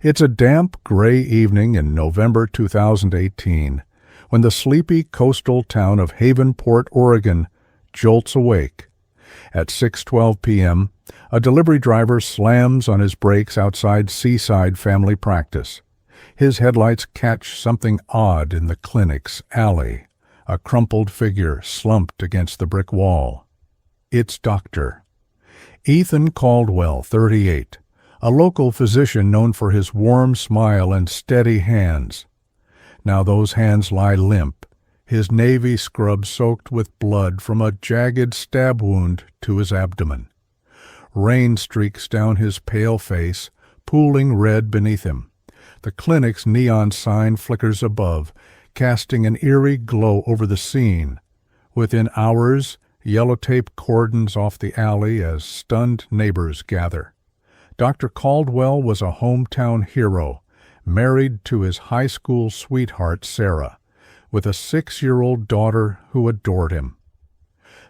It's a damp, gray evening in November 2018 when the sleepy coastal town of Havenport, Oregon, jolts awake. At 6:12 p.m., a delivery driver slams on his brakes outside Seaside Family Practice. His headlights catch something odd in the clinic's alley, a crumpled figure slumped against the brick wall. It's Dr. Ethan Caldwell, 38, a local physician known for his warm smile and steady hands. Now those hands lie limp, his navy scrub soaked with blood from a jagged stab wound to his abdomen. Rain streaks down his pale face, pooling red beneath him. The clinic's neon sign flickers above, casting an eerie glow over the scene. Within hours, yellow tape cordons off the alley as stunned neighbors gather. Dr. Caldwell was a hometown hero, married to his high school sweetheart, Sarah, with a 6-year-old daughter who adored him.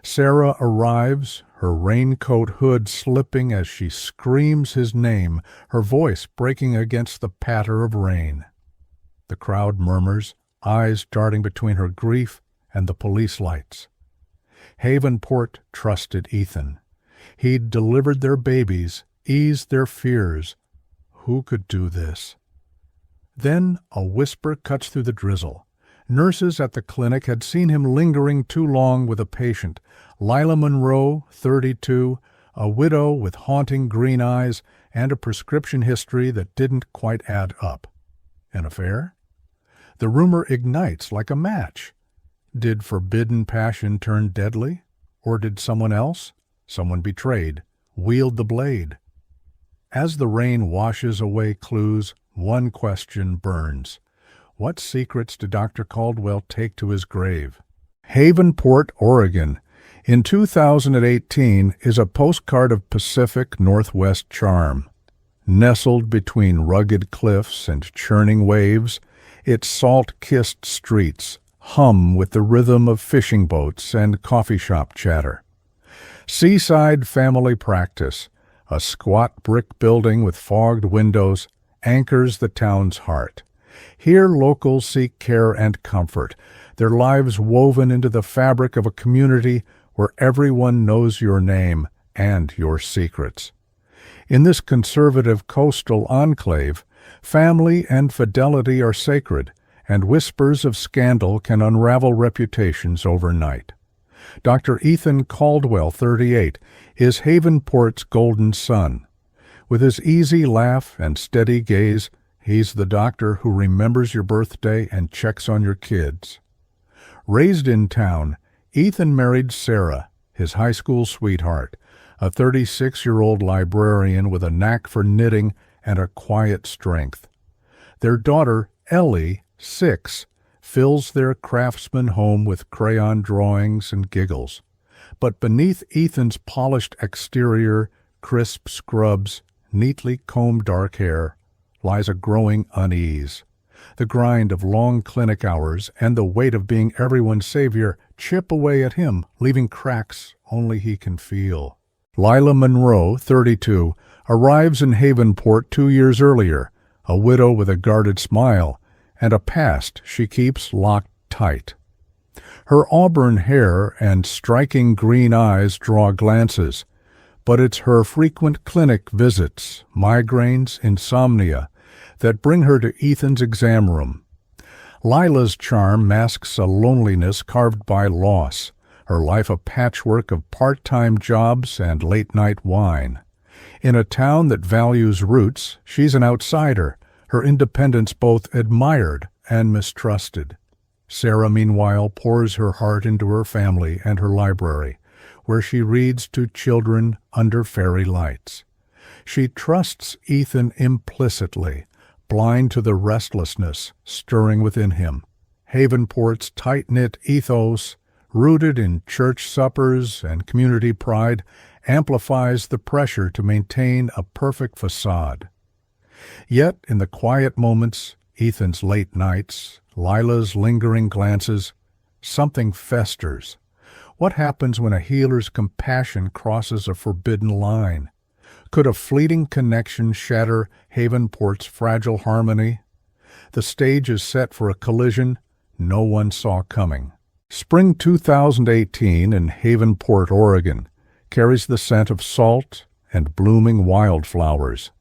Sarah arrives, her raincoat hood slipping as she screams his name, her voice breaking against the patter of rain. The crowd murmurs, eyes darting between her grief and the police lights. Havenport trusted Ethan. He'd delivered their babies, eased their fears. Who could do this? Then a whisper cuts through the drizzle. Nurses at the clinic had seen him lingering too long with a patient. Lila Monroe, 32, a widow with haunting green eyes and a prescription history that didn't quite add up. An affair? The rumor ignites like a match. Did forbidden passion turn deadly? Or did someone else, someone betrayed, wield the blade? As the rain washes away clues, one question burns. What secrets did Dr. Caldwell take to his grave? Havenport, Oregon, in 2018, is a postcard of Pacific Northwest charm. Nestled between rugged cliffs and churning waves, its salt-kissed streets hum with the rhythm of fishing boats and coffee shop chatter. Seaside Family Practice, a squat brick building with fogged windows, anchors the town's heart. Here locals seek care and comfort, their lives woven into the fabric of a community where everyone knows your name and your secrets. In this conservative coastal enclave, family and fidelity are sacred, and whispers of scandal can unravel reputations overnight. Dr. Ethan Caldwell, 38, is Havenport's golden son. With his easy laugh and steady gaze, he's the doctor who remembers your birthday and checks on your kids. Raised in town, Ethan married Sarah, his high school sweetheart, a 36-year-old librarian with a knack for knitting and a quiet strength. Their daughter, Ellie, 6, fills their craftsman home with crayon drawings and giggles. But beneath Ethan's polished exterior, crisp scrubs, neatly combed dark hair, lies a growing unease. The grind of long clinic hours and the weight of being everyone's savior chip away at him, leaving cracks only he can feel. Lila Monroe, 32, arrives in Havenport 2 years earlier, a widow with a guarded smile, and a past she keeps locked tight. Her auburn hair and striking green eyes draw glances, but it's her frequent clinic visits, migraines, insomnia, that bring her to Ethan's exam room. Lila's charm masks a loneliness carved by loss, her life a patchwork of part-time jobs and late-night wine. In a town that values roots, she's an outsider, her independence both admired and mistrusted. Sarah, meanwhile, pours her heart into her family and her library, where she reads to children under fairy lights. She trusts Ethan implicitly, blind to the restlessness stirring within him. Havenport's tight-knit ethos, rooted in church suppers and community pride, amplifies the pressure to maintain a perfect facade. Yet, in the quiet moments, Ethan's late nights, Lila's lingering glances, something festers. What happens when a healer's compassion crosses a forbidden line? Could a fleeting connection shatter Havenport's fragile harmony? The stage is set for a collision no one saw coming. Spring 2018 in Havenport, Oregon, carries the scent of salt and blooming wildflowers.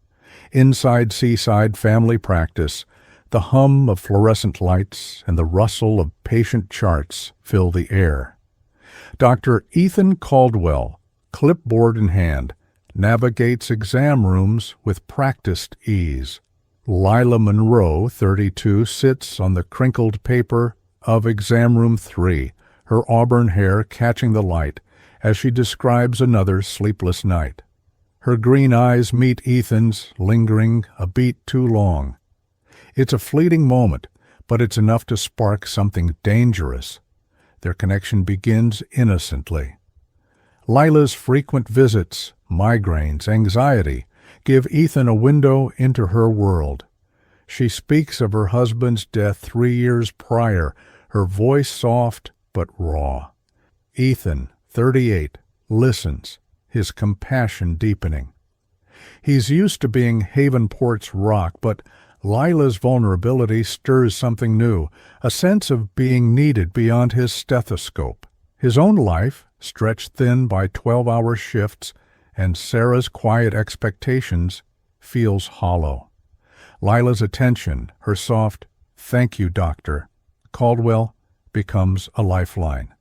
Inside Seaside Family Practice, the hum of fluorescent lights and the rustle of patient charts fill the air. Dr. Ethan Caldwell, clipboard in hand, navigates exam rooms with practiced ease. Lila Monroe, 32, sits on the crinkled paper of exam room 3, her auburn hair catching the light as she describes another sleepless night. Her green eyes meet Ethan's, lingering a beat too long. It's a fleeting moment, but it's enough to spark something dangerous. Their connection begins innocently. Lila's frequent visits, migraines, anxiety, give Ethan a window into her world. She speaks of her husband's death 3 years prior, her voice soft but raw. Ethan, 38, listens, his compassion deepening. He's used to being Havenport's rock, but Lila's vulnerability stirs something new, a sense of being needed beyond his stethoscope. His own life, stretched thin by 12-hour shifts, and Sarah's quiet expectations, feels hollow. Lila's attention, her soft, "Thank you, doctor," Caldwell, becomes a lifeline.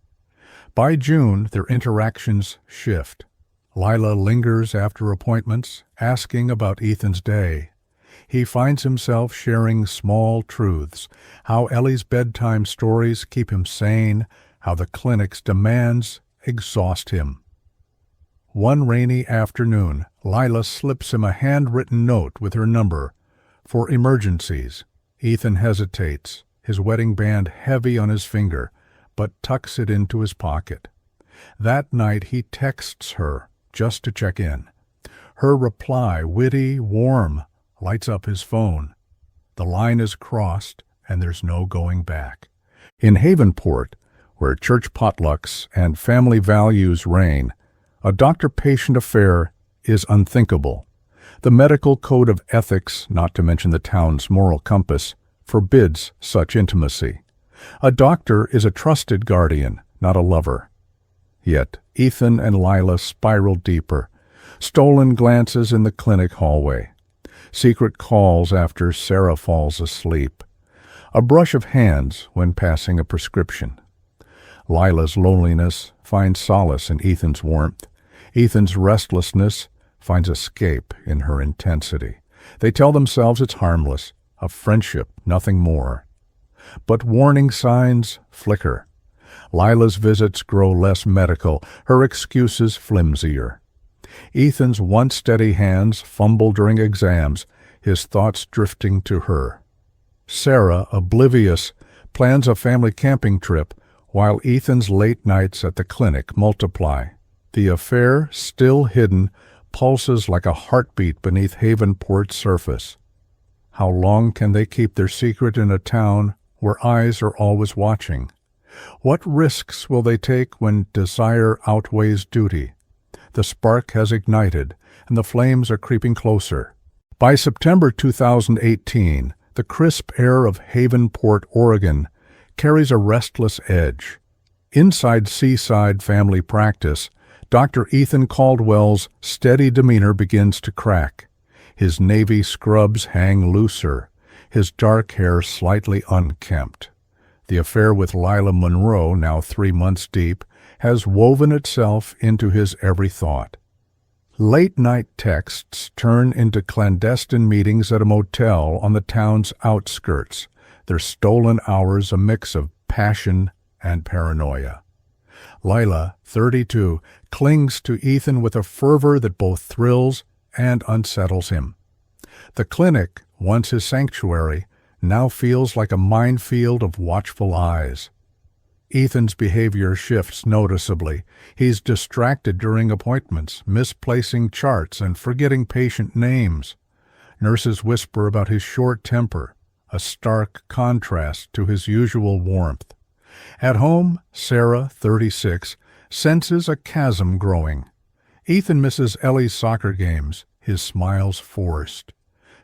By June, their interactions shift. Lila lingers after appointments, asking about Ethan's day. He finds himself sharing small truths, how Ellie's bedtime stories keep him sane, how the clinic's demands exhaust him. One rainy afternoon, Lila slips him a handwritten note with her number. For emergencies. Ethan hesitates, his wedding band heavy on his finger, but tucks it into his pocket. That night he texts her, just to check in. Her reply, witty, warm, lights up his phone. The line is crossed, and there's no going back. In Havenport, where church potlucks and family values reign, a doctor-patient affair is unthinkable. The medical code of ethics, not to mention the town's moral compass, forbids such intimacy. A doctor is a trusted guardian, not a lover. Yet Ethan and Lila spiral deeper. Stolen glances in the clinic hallway. Secret calls after Sarah falls asleep. A brush of hands when passing a prescription. Lila's loneliness finds solace in Ethan's warmth. Ethan's restlessness finds escape in her intensity. They tell themselves it's harmless, a friendship, nothing more. But warning signs flicker. Lila's visits grow less medical, her excuses flimsier. Ethan's once steady hands fumble during exams, his thoughts drifting to her. Sarah, oblivious, plans a family camping trip, while Ethan's late nights at the clinic multiply. The affair, still hidden, pulses like a heartbeat beneath Havenport's surface. How long can they keep their secret in a town where eyes are always watching? What risks will they take when desire outweighs duty? The spark has ignited, and the flames are creeping closer. By September 2018, the crisp air of Havenport, Oregon, carries a restless edge. Inside Seaside Family Practice, Dr. Ethan Caldwell's steady demeanor begins to crack. His navy scrubs hang looser, his dark hair slightly unkempt. The affair with Lila Monroe, now 3 months deep, has woven itself into his every thought. Late-night texts turn into clandestine meetings at a motel on the town's outskirts, their stolen hours a mix of passion and paranoia. Lila, 32, clings to Ethan with a fervor that both thrills and unsettles him. The clinic, once his sanctuary, now feels like a minefield of watchful eyes. Ethan's behavior shifts noticeably. He's distracted during appointments, misplacing charts and forgetting patient names. Nurses whisper about his short temper, a stark contrast to his usual warmth. At home, Sarah, 36, senses a chasm growing. Ethan misses Ellie's soccer games, his smiles forced.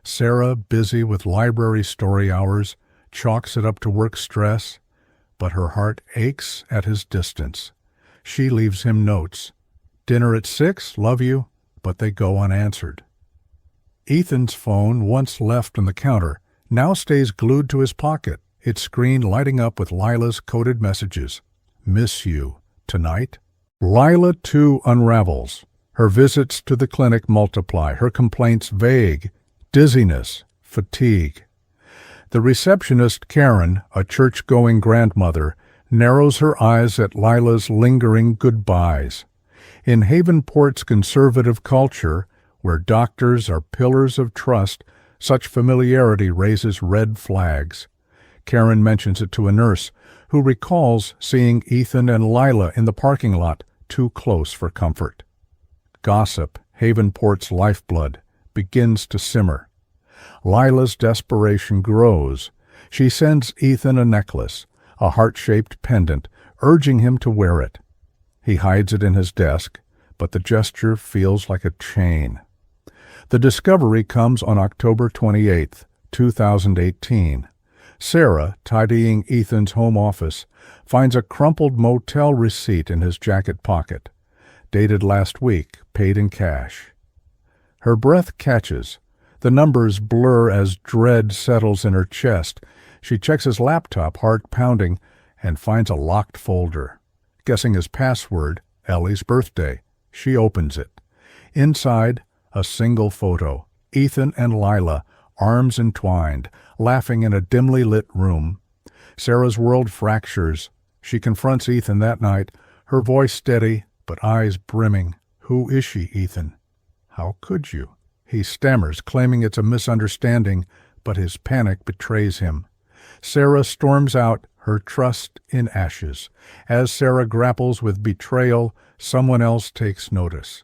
Sarah, busy with library story hours, chalks it up to work stress, but her heart aches at his distance. She leaves him notes. "Dinner at 6, love you," but they go unanswered. Ethan's phone, once left on the counter, now stays glued to his pocket, its screen lighting up with Lila's coded messages. "Miss you. Tonight?" Lila, too, unravels. Her visits to the clinic multiply, her complaints vague, dizziness, fatigue. The receptionist, Karen, a church-going grandmother, narrows her eyes at Lila's lingering goodbyes. In Havenport's conservative culture, where doctors are pillars of trust, such familiarity raises red flags. Karen mentions it to a nurse, who recalls seeing Ethan and Lila in the parking lot, too close for comfort. Gossip, Havenport's lifeblood, begins to simmer. Lila's desperation grows. She sends Ethan a necklace, a heart-shaped pendant, urging him to wear it. He hides it in his desk, but the gesture feels like a chain. The discovery comes on October 28, 2018. Sarah, tidying Ethan's home office, finds a crumpled motel receipt in his jacket pocket. Dated last week, paid in cash. Her breath catches. The numbers blur as dread settles in her chest. She checks his laptop, heart pounding, and finds a locked folder. Guessing his password, Ellie's birthday. She opens it. Inside, a single photo. Ethan and Lila, arms entwined, laughing in a dimly lit room. Sarah's world fractures. She confronts Ethan that night, her voice steady, but eyes brimming. "Who is she, Ethan?" "How could you?" He stammers, claiming it's a misunderstanding, but his panic betrays him. Sarah storms out, her trust in ashes. As Sarah grapples with betrayal, someone else takes notice.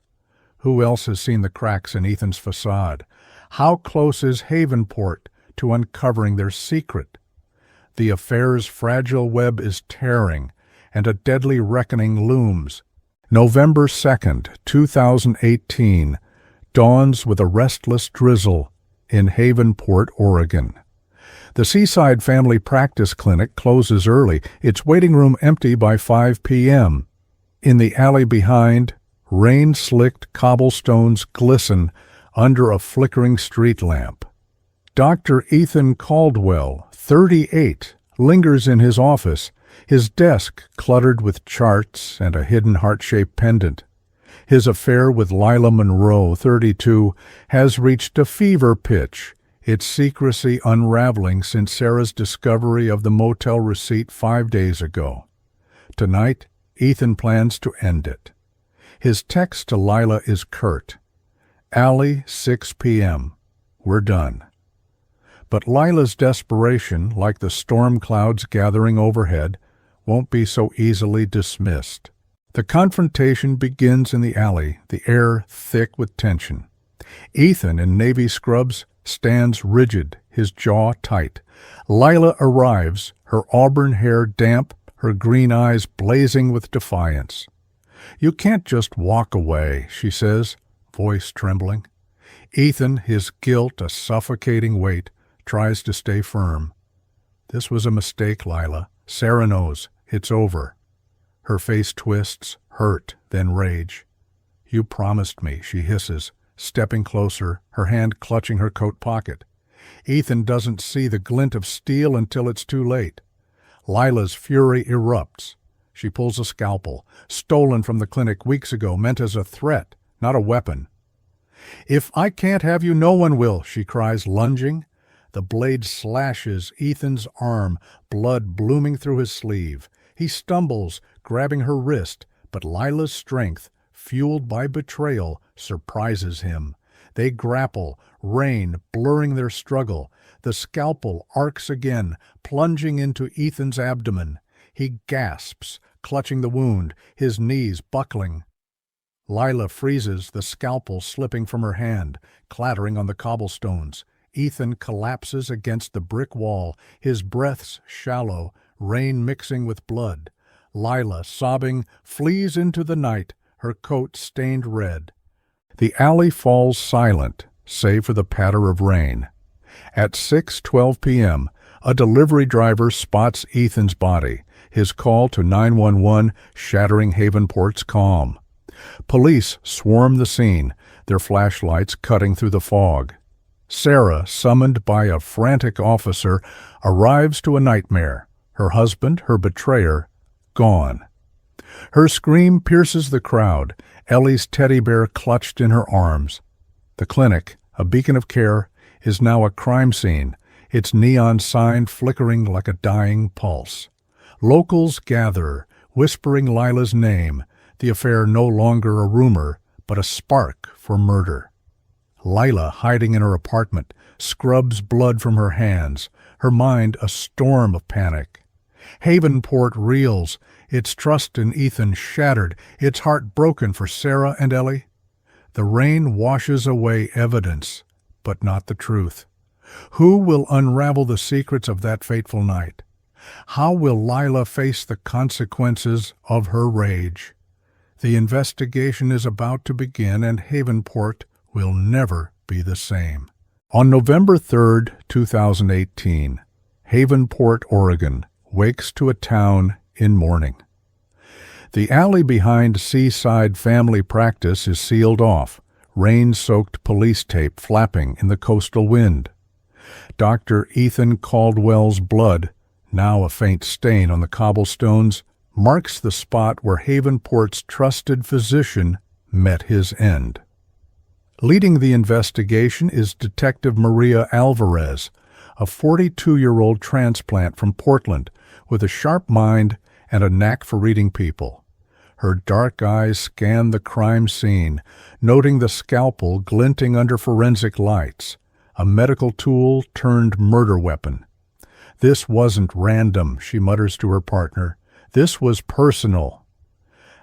Who else has seen the cracks in Ethan's facade? How close is Havenport to uncovering their secret? The affair's fragile web is tearing, and a deadly reckoning looms. November 2nd, 2018, dawns with a restless drizzle in Havenport, Oregon. The Seaside Family Practice Clinic closes early, its waiting room empty by 5 p.m. In the alley behind, rain-slicked cobblestones glisten under a flickering street lamp. Dr. Ethan Caldwell, 38, lingers in his office, his desk cluttered with charts and a hidden heart-shaped pendant. His affair with Lila Monroe, 32, has reached a fever pitch, its secrecy unraveling since Sarah's discovery of the motel receipt 5 days ago. Tonight, Ethan plans to end it. His text to Lila is curt. "Alley, 6 p.m. We're done." But Lila's desperation, like the storm clouds gathering overhead, won't be so easily dismissed. The confrontation begins in the alley, the air thick with tension. Ethan, in navy scrubs, stands rigid, his jaw tight. Lila arrives, her auburn hair damp, her green eyes blazing with defiance. "You can't just walk away," she says, voice trembling. Ethan, his guilt a suffocating weight, tries to stay firm. "This was a mistake, Lila. Sarah knows. It's over." Her face twists, hurt, then rage. "You promised me," she hisses, stepping closer, her hand clutching her coat pocket. Ethan doesn't see the glint of steel until it's too late. Lila's fury erupts. She pulls a scalpel, stolen from the clinic weeks ago, meant as a threat, not a weapon. "If I can't have you, no one will," she cries, lunging. The blade slashes Ethan's arm, blood blooming through his sleeve. He stumbles, grabbing her wrist, but Lila's strength, fueled by betrayal, surprises him. They grapple, rain blurring their struggle. The scalpel arcs again, plunging into Ethan's abdomen. He gasps, clutching the wound, his knees buckling. Lila freezes, the scalpel slipping from her hand, clattering on the cobblestones. Ethan collapses against the brick wall, his breaths shallow, rain mixing with blood. Lila, sobbing, flees into the night, her coat stained red. The alley falls silent, save for the patter of rain. At 6:12 p.m., a delivery driver spots Ethan's body, his call to 911 shattering Havenport's calm. Police swarm the scene, their flashlights cutting through the fog. Sarah, summoned by a frantic officer, arrives to a nightmare. Her husband, her betrayer, gone. Her scream pierces the crowd, Ellie's teddy bear clutched in her arms. The clinic, a beacon of care, is now a crime scene, its neon sign flickering like a dying pulse. Locals gather, whispering Lila's name, the affair no longer a rumor, but a spark for murder. Lila, hiding in her apartment, scrubs blood from her hands, her mind a storm of panic. Havenport reels, its trust in Ethan shattered, its heart broken for Sarah and Ellie. The rain washes away evidence, but not the truth. Who will unravel the secrets of that fateful night? How will Lila face the consequences of her rage? The investigation is about to begin, and Havenport will never be the same. On November 3, 2018, Havenport, Oregon, wakes to a town in mourning. The alley behind Seaside Family Practice is sealed off, rain-soaked police tape flapping in the coastal wind. Dr. Ethan Caldwell's blood, now a faint stain on the cobblestones, marks the spot where Havenport's trusted physician met his end. Leading the investigation is Detective Maria Alvarez, a 42-year-old transplant from Portland with a sharp mind and a knack for reading people. Her dark eyes scan the crime scene, noting the scalpel glinting under forensic lights, a medical tool turned murder weapon. "This wasn't random," she mutters to her partner. "This was personal."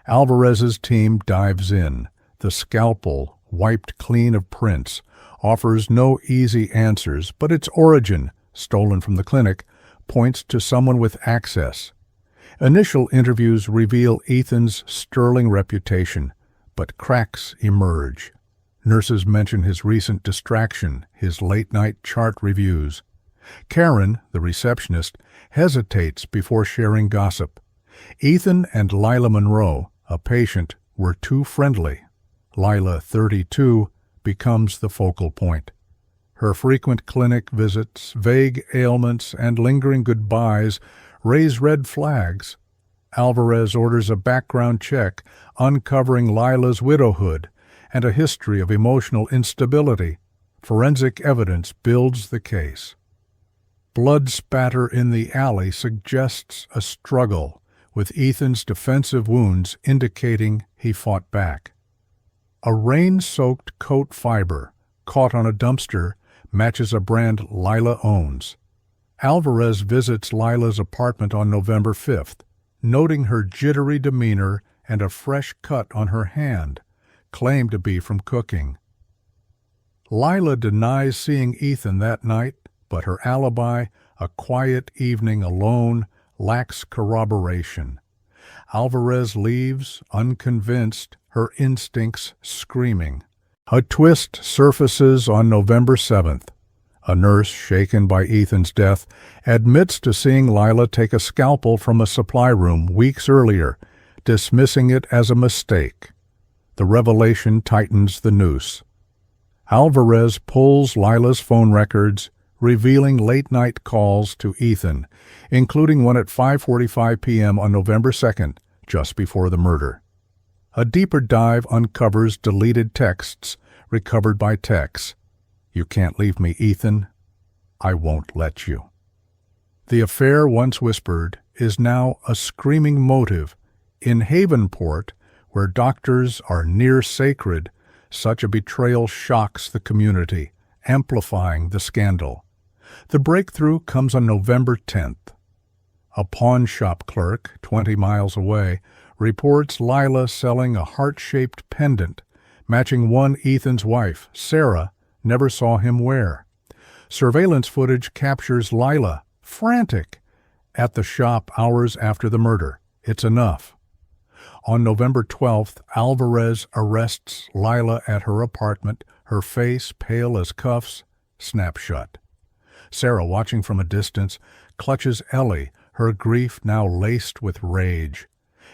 Alvarez's team dives in. The scalpel, wiped clean of prints, offers no easy answers, but its origin, stolen from the clinic, points to someone with access. Initial interviews reveal Ethan's sterling reputation, but cracks emerge. Nurses mention his recent distraction, his late-night chart reviews. Karen, the receptionist, hesitates before sharing gossip. Ethan and Lila Monroe, a patient, were too friendly. Lila, 32, becomes the focal point. Her frequent clinic visits, vague ailments, and lingering goodbyes raise red flags. Alvarez orders a background check, uncovering Lila's widowhood and a history of emotional instability. Forensic evidence builds the case. Blood spatter in the alley suggests a struggle, with Ethan's defensive wounds indicating he fought back. A rain-soaked coat fiber, caught on a dumpster, matches a brand Lila owns. Alvarez visits Lila's apartment on November 5th, noting her jittery demeanor and a fresh cut on her hand, claimed to be from cooking. Lila denies seeing Ethan that night, but her alibi, a quiet evening alone, lacks corroboration. Alvarez leaves, unconvinced, her instincts screaming. A twist surfaces on November 7th. A nurse, shaken by Ethan's death, admits to seeing Lila take a scalpel from a supply room weeks earlier, dismissing it as a mistake. The revelation tightens the noose. Alvarez pulls Lila's phone records, revealing late-night calls to Ethan, including one at 5:45 p.m. on November 2nd, just before the murder. A deeper dive uncovers deleted texts recovered by Tex. "You can't leave me, Ethan. I won't let you." The affair, once whispered, is now a screaming motive. In Havenport, where doctors are near sacred, such a betrayal shocks the community, amplifying the scandal. The breakthrough comes on November 10th. A pawn shop clerk, 20 miles away, reports Lila selling a heart-shaped pendant, matching one Ethan's wife, Sarah, never saw him wear. Surveillance footage captures Lila, frantic, at the shop hours after the murder. It's enough. On November 12th, Alvarez arrests Lila at her apartment, her face pale as cuffs, snapped shut. Sarah, watching from a distance, clutches Ellie, her grief now laced with rage.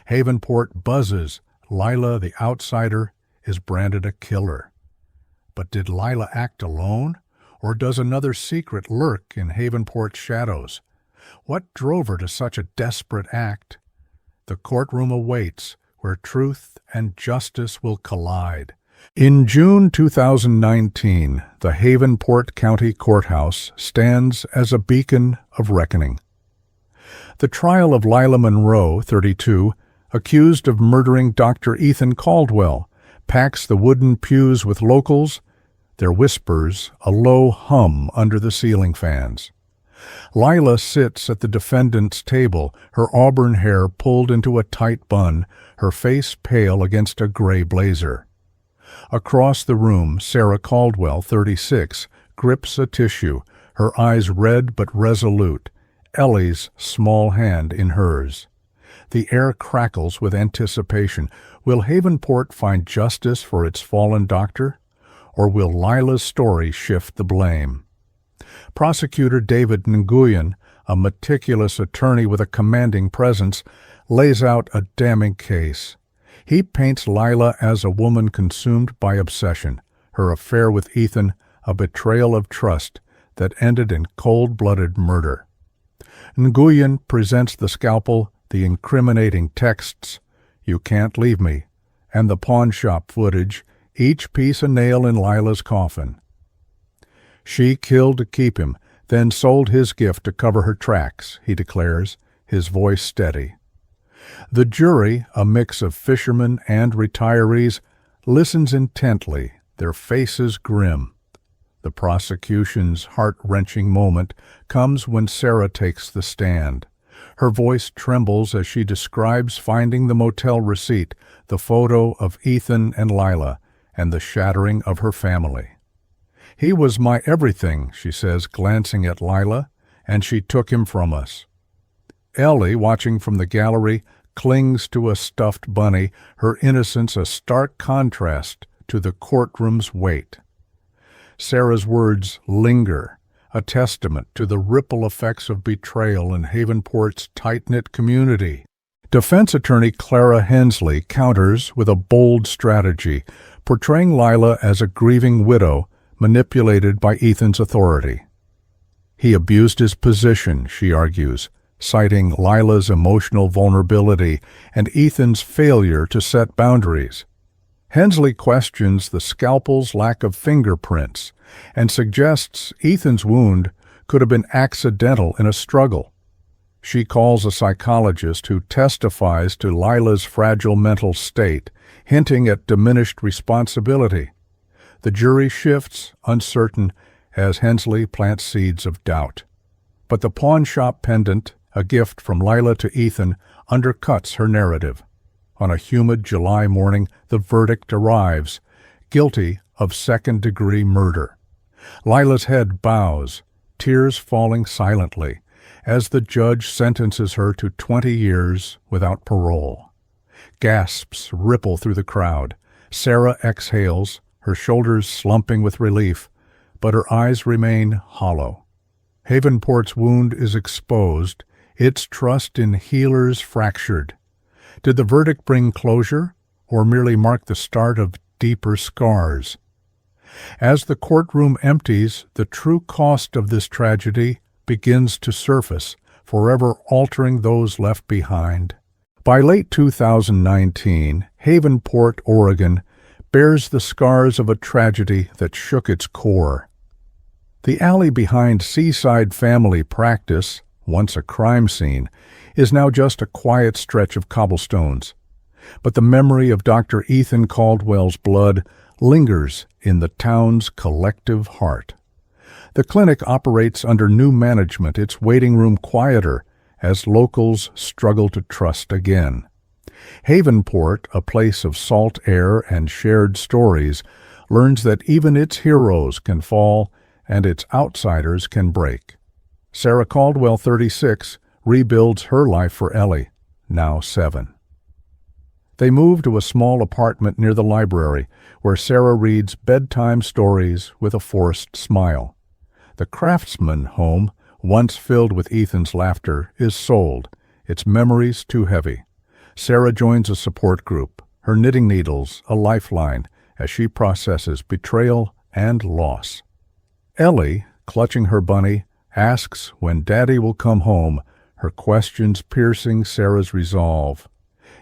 Havenport buzzes. Lila, the outsider, is branded a killer. But did Lila act alone, or does another secret lurk in Havenport's shadows? What drove her to such a desperate act? The courtroom awaits, where truth and justice will collide. In June 2019, the Havenport County Courthouse stands as a beacon of reckoning. The trial of Lila Monroe, 32, accused of murdering Dr. Ethan Caldwell, packs the wooden pews with locals, their whispers a low hum under the ceiling fans. Lila sits at the defendant's table, her auburn hair pulled into a tight bun, her face pale against a gray blazer. Across the room, Sarah Caldwell, 36, grips a tissue, her eyes red but resolute, Ellie's small hand in hers. The air crackles with anticipation. Will Havenport find justice for its fallen doctor? Or will Lila's story shift the blame? Prosecutor David Nguyen, a meticulous attorney with a commanding presence, lays out a damning case. He paints Lila as a woman consumed by obsession, her affair with Ethan a betrayal of trust that ended in cold-blooded murder. Nguyen presents the scalpel, the incriminating texts, "You can't leave me," and the pawnshop footage, each piece a nail in Lila's coffin. She killed to keep him, then sold his gift to cover her tracks, he declares, his voice steady. The jury, a mix of fishermen and retirees, listens intently, their faces grim. The prosecution's heart-wrenching moment comes when Sarah takes the stand. Her voice trembles as she describes finding the motel receipt, the photo of Ethan and Lila, and the shattering of her family. "He was my everything," she says, glancing at Lila, "and she took him from us." Ellie, watching from the gallery, clings to a stuffed bunny, her innocence a stark contrast to the courtroom's weight. Sarah's words linger, a testament to the ripple effects of betrayal in Havenport's tight-knit community. Defense attorney Clara Hensley counters with a bold strategy, portraying Lila as a grieving widow manipulated by Ethan's authority. He abused his position, she argues, citing Lila's emotional vulnerability and Ethan's failure to set boundaries. Hensley questions the scalpel's lack of fingerprints and suggests Ethan's wound could have been accidental in a struggle. She calls a psychologist who testifies to Lila's fragile mental state, hinting at diminished responsibility. The jury shifts, uncertain, as Hensley plants seeds of doubt. But the pawnshop pendant, a gift from Lila to Ethan, undercuts her narrative. On a humid July morning, the verdict arrives, guilty of second-degree murder. Lila's head bows, tears falling silently, as the judge sentences her to 20 years without parole. Gasps ripple through the crowd. Sarah exhales, her shoulders slumping with relief, but her eyes remain hollow. Havenport's wound is exposed, its trust in healers fractured. Did the verdict bring closure, or merely mark the start of deeper scars? As the courtroom empties, the true cost of this tragedy begins to surface, forever altering those left behind. By late 2019, Havenport, Oregon, bears the scars of a tragedy that shook its core. The alley behind Seaside Family Practice, once a crime scene, is now just a quiet stretch of cobblestones. But the memory of Dr. Ethan Caldwell's blood lingers in the town's collective heart. The clinic operates under new management, its waiting room quieter, as locals struggle to trust again. Havenport, a place of salt air and shared stories, learns that even its heroes can fall and its outsiders can break. Sarah Caldwell, 36, rebuilds her life for Ellie, now 7. They move to a small apartment near the library, where Sarah reads bedtime stories with a forced smile. The Craftsman home, once filled with Ethan's laughter, is sold, its memories too heavy. Sarah joins a support group, her knitting needles a lifeline, as she processes betrayal and loss. Ellie, clutching her bunny, asks when Daddy will come home, her questions piercing Sarah's resolve.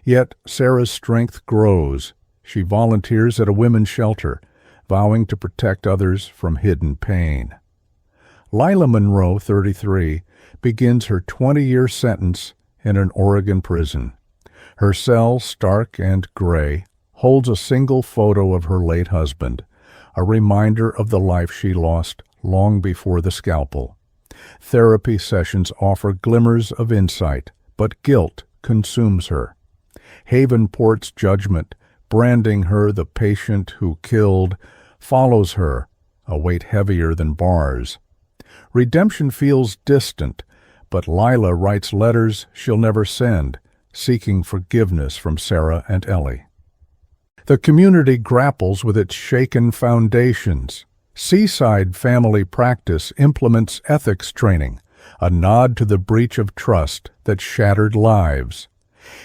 Yet Sarah's strength grows. She volunteers at a women's shelter, vowing to protect others from hidden pain. Lila Monroe, 33, begins her 20-year sentence in an Oregon prison. Her cell, stark and gray, holds a single photo of her late husband, a reminder of the life she lost long before the scalpel. Therapy sessions offer glimmers of insight, but guilt consumes her. Havenport's judgment, branding her the patient who killed, follows her, a weight heavier than bars. Redemption feels distant, but Lila writes letters she'll never send, seeking forgiveness from Sarah and Ellie. The community grapples with its shaken foundations. Seaside Family Practice implements ethics training, a nod to the breach of trust that shattered lives.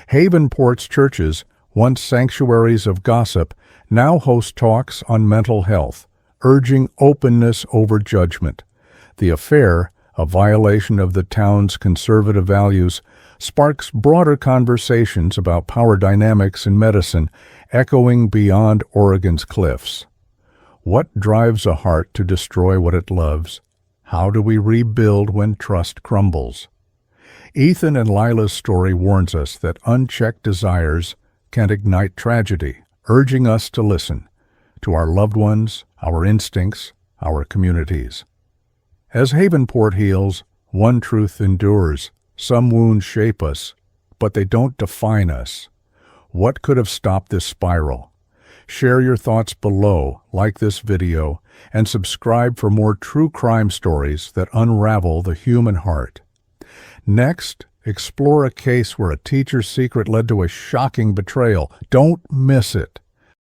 Havenport's churches, once sanctuaries of gossip, now host talks on mental health, urging openness over judgment. The affair, a violation of the town's conservative values, sparks broader conversations about power dynamics in medicine, echoing beyond Oregon's cliffs. What drives a heart to destroy what it loves? How do we rebuild when trust crumbles? Ethan and Lila's story warns us that unchecked desires can ignite tragedy, urging us to listen to our loved ones, our instincts, our communities. As Havenport heals, one truth endures. Some wounds shape us, but they don't define us. What could have stopped this spiral? Share your thoughts below, like this video, and subscribe for more true crime stories that unravel the human heart. Next, explore a case where a teacher's secret led to a shocking betrayal. Don't miss it.